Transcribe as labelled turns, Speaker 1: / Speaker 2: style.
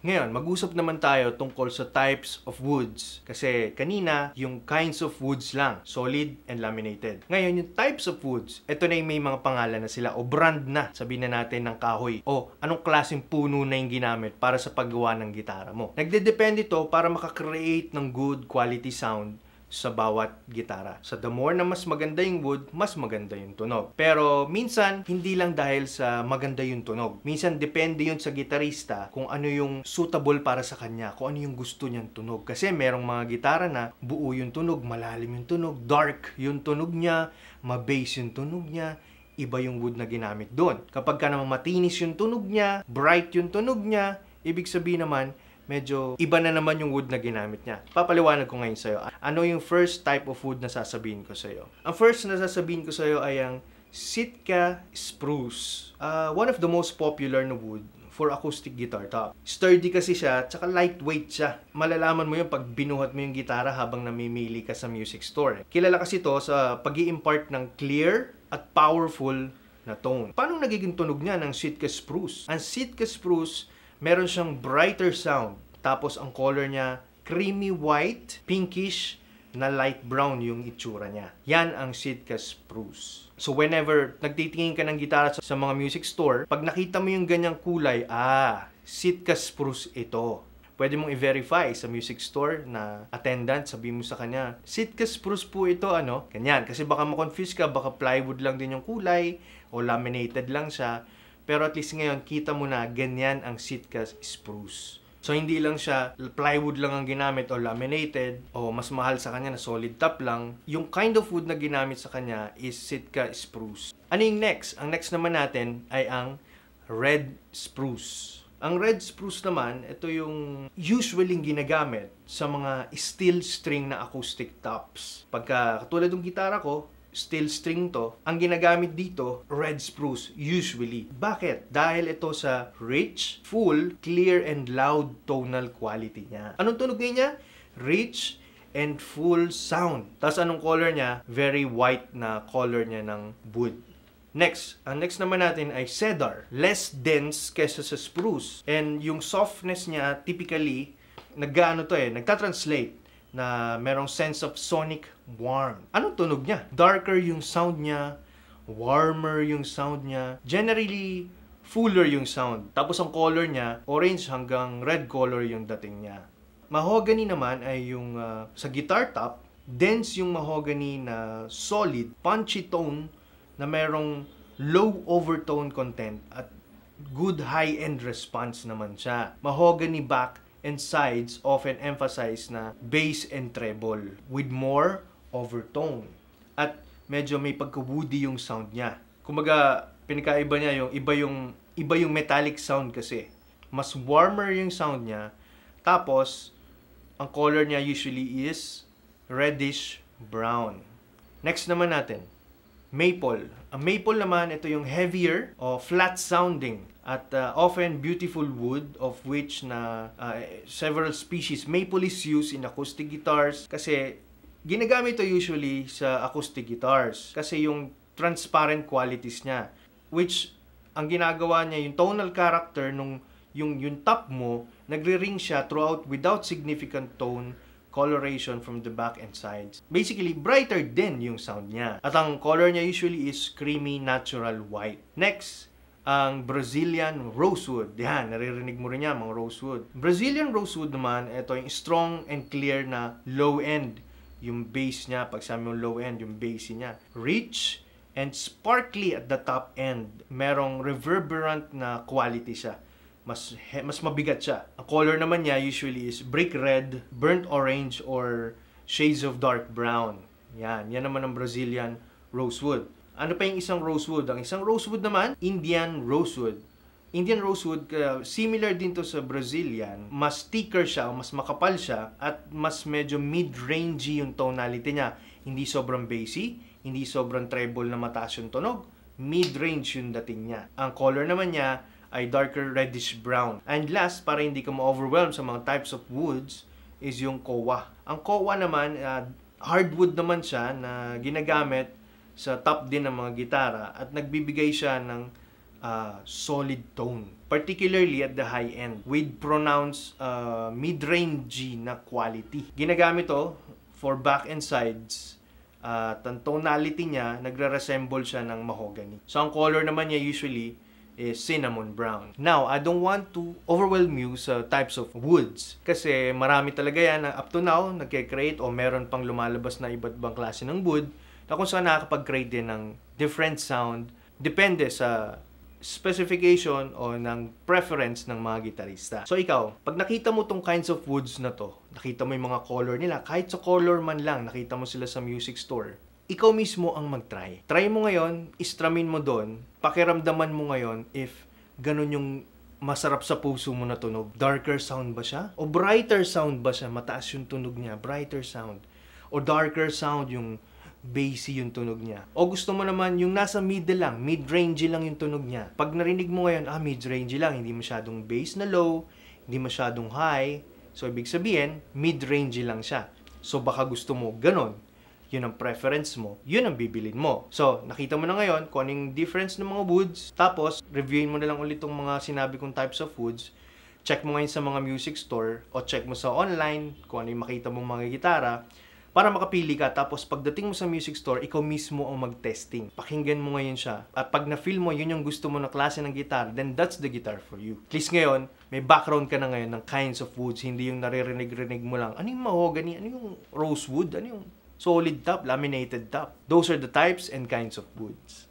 Speaker 1: Ngayon, mag-usap naman tayo tungkol sa types of woods. Kasi kanina, yung kinds of woods lang, solid and laminated. Ngayon, yung types of woods, ito na yung may mga pangalan na sila o brand na, sabihin na natin ng kahoy o anong klaseng puno na yung ginamit para sa paggawa ng gitara mo. Nagdedepende ito para makakreate ng good quality sound sa bawat gitara. So the more na mas maganda yung wood, mas maganda yung tunog. Pero minsan, hindi lang dahil sa maganda yung tunog. Minsan, depende yun sa gitarista kung ano yung suitable para sa kanya, kung ano yung gusto niyang tunog. Kasi merong mga gitara na buo yung tunog, malalim yung tunog, dark yung tunog niya, ma-bass yung tunog niya, iba yung wood na ginamit doon. Kapag ka naman matinis yung tunog niya, bright yung tunog niya, ibig sabihin naman, medyo iba na naman yung wood na ginamit niya. Papaliwanag ko ngayon sa'yo. Ano yung first type of wood na sasabihin ko sa'yo? Ang first na sasabihin ko sa'yo ay ang Sitka spruce. One of the most popular na wood for acoustic guitar top. Sturdy kasi siya, tsaka lightweight siya. Malalaman mo yun pag binuhat mo yung gitara habang namimili ka sa music store. Kilala kasi ito sa pag-i-impart ng clear at powerful na tone. Paano nagiging tunog niya ng Sitka spruce? Ang Sitka spruce, meron siyang brighter sound. Tapos ang color niya, creamy white, pinkish, na light brown yung itsura niya. Yan ang Sitka spruce. So whenever nagtitingin ka ng gitara sa mga music store, pag nakita mo yung ganyang kulay, Sitka spruce ito. Pwede mong i-verify sa music store na attendant, sabihin mo sa kanya, Sitka spruce po ito, ganyan. Kasi baka ma-confuse ka, baka plywood lang din yung kulay, o laminated lang siya. Pero at least ngayon, kita mo na ganyan ang Sitka spruce. So, hindi lang siya plywood lang ang ginamit o laminated o mas mahal sa kanya na solid top lang. Yung kind of wood na ginamit sa kanya is Sitka spruce. Ano yung next? Ang next naman natin ay ang red spruce. Ang red spruce naman, ito yung usually ginagamit sa mga steel string na acoustic tops. Pagka katulad ng gitara ko, steel string to, ang ginagamit dito, red spruce, usually. Bakit? Dahil ito sa rich, full, clear, and loud tonal quality niya. Anong tunog niya? Rich and full sound. Tapos anong color niya? Very white na color niya ng wood. Next, ang next naman natin ay cedar. Less dense kesa sa spruce. And yung softness niya, typically, nagtatranslate na merong sense of sonic warmth. Anong tunog niya? Darker yung sound niya, warmer yung sound niya, generally fuller yung sound. Tapos ang color niya, orange hanggang red color yung dating niya. Mahogany naman ay yung sa guitar top, dense yung mahogany na solid, punchy tone na merong low overtone content at good high-end response naman siya. Mahogany back and sides often emphasize na bass and treble with more overtone. At medyo may pagka-woody yung sound niya. Kumbaga, pinakaiba niya yung iba yung metallic sound kasi. Mas warmer yung sound niya. Tapos, ang color niya usually is reddish brown. Next naman natin, maple. Ang maple naman, ito yung heavier o flat sounding at often beautiful wood of which na several species. Maple is used in acoustic guitars kasi ginagamit ito usually sa acoustic guitars kasi yung transparent qualities niya, which ang ginagawa niya, yung tonal character nung yung top mo, nagre-ring siya throughout without significant tone coloration from the back and sides. Basically, brighter din yung sound niya. At ang color niya usually is creamy natural white. Next, ang Brazilian rosewood. Yan, naririnig mo rin yan, mga rosewood. Brazilian rosewood naman, ito yung strong and clear na low end. Yung bass niya, pag sabi mo low end, yung bass niya. Rich and sparkly at the top end. Merong reverberant na quality siya. Mas mabigat siya. Ang color naman niya usually is brick red, burnt orange, or shades of dark brown. Yan naman ang Brazilian rosewood. Ano pa yung isang rosewood? Ang isang rosewood naman, Indian rosewood. Indian rosewood, similar din to sa Brazilian. Mas thicker siya, mas makapal siya, at mas medyo mid-rangey yung tonality niya. Hindi sobrang bassy, hindi sobrang treble na mataas yung tunog. Mid-range yung dating niya. Ang color naman niya ay darker reddish brown. And last, para hindi ka ma-overwhelm sa mga types of woods, is yung kowa. Ang kowa naman, hardwood naman siya na ginagamit sa top din ng mga gitara at nagbibigay siya ng solid tone. particularly at the high end, with pronounced mid-range na quality. Ginagamit to for back and sides. Ang tonality niya, nagre-resemble siya ng mahogany. So, ang color naman niya usually is cinnamon brown. Now, I don't want to overwhelm you sa types of woods. Kasi marami talaga yan na up to now, nagke-create o meron pang lumalabas na iba't ibang klase ng wood na kung saan nakakapag-create din ng different sound. Depende sa specification o ng preference ng mga gitarista. So ikaw, pag nakita mo tong kinds of woods na to, nakita mo yung mga color nila, kahit sa color man lang, nakita mo sila sa music store, ikaw mismo ang mag-try. Try mo ngayon, istramin mo doon, pakiramdaman mo ngayon if ganun yung masarap sa puso mo na tunog. Darker sound ba siya? O brighter sound ba siya? Mataas yung tunog niya, brighter sound. O darker sound, yung bassy yung tunog niya. O gusto mo naman yung nasa middle lang, mid-range lang yung tunog niya. Pag narinig mo ngayon, mid-range lang, hindi masyadong bass na low, hindi masyadong high. So, ibig sabihin, mid-range lang siya. So, baka gusto mo ganon. Yun ang preference mo, yun ang bibilin mo. So, nakita mo na ngayon kung anong difference ng mga woods. Tapos, reviewin mo na lang ulit itong mga sinabi kong types of woods. Check mo ngayon sa mga music store o check mo sa online kung ano yung makita mong mga gitara para makapili ka. Tapos, pagdating mo sa music store, ikaw mismo ang mag-testing. Pakinggan mo ngayon siya. At pag na-feel mo, yun yung gusto mo na klase ng guitar, then that's the guitar for you. At least ngayon, may background ka na ngayon ng kinds of woods. Hindi yung naririnig-rinig mo lang. Ano yung mahogany? Ano yung rosewood? Ano yung solid top? Laminated top? Those are the types and kinds of woods.